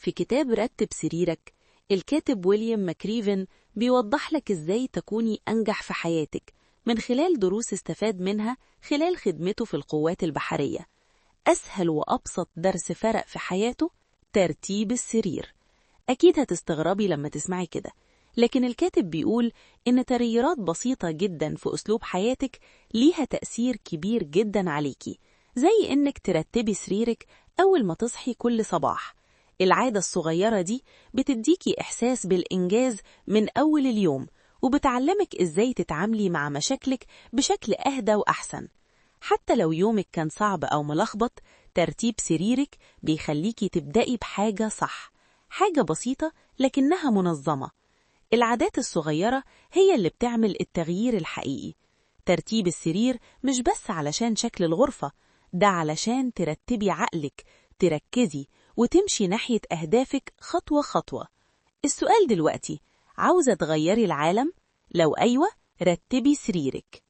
في كتاب رتب سريرك، الكاتب ويليام ماكريفن بيوضح لك إزاي تكوني أنجح في حياتك من خلال دروس استفاد منها خلال خدمته في القوات البحرية. أسهل وأبسط درس فرق في حياته ترتيب السرير. أكيد هتستغربي لما تسمعي كده، لكن الكاتب بيقول إن تغييرات بسيطة جدا في أسلوب حياتك ليها تأثير كبير جدا عليكي، زي إنك ترتبي سريرك أول ما تصحي كل صباح. العادة الصغيرة دي بتديكي إحساس بالإنجاز من أول اليوم، وبتعلمك إزاي تتعاملي مع مشاكلك بشكل أهدى وأحسن. حتى لو يومك كان صعب أو ملخبط، ترتيب سريرك بيخليكي تبدأي بحاجة صح، حاجة بسيطة لكنها منظمة. العادات الصغيرة هي اللي بتعمل التغيير الحقيقي. ترتيب السرير مش بس علشان شكل الغرفة، ده علشان ترتبي عقلك، تركزي وتمشي ناحية أهدافك خطوة خطوة. السؤال دلوقتي، عاوزة تغيري العالم؟ لو أيوة، رتبي سريرك.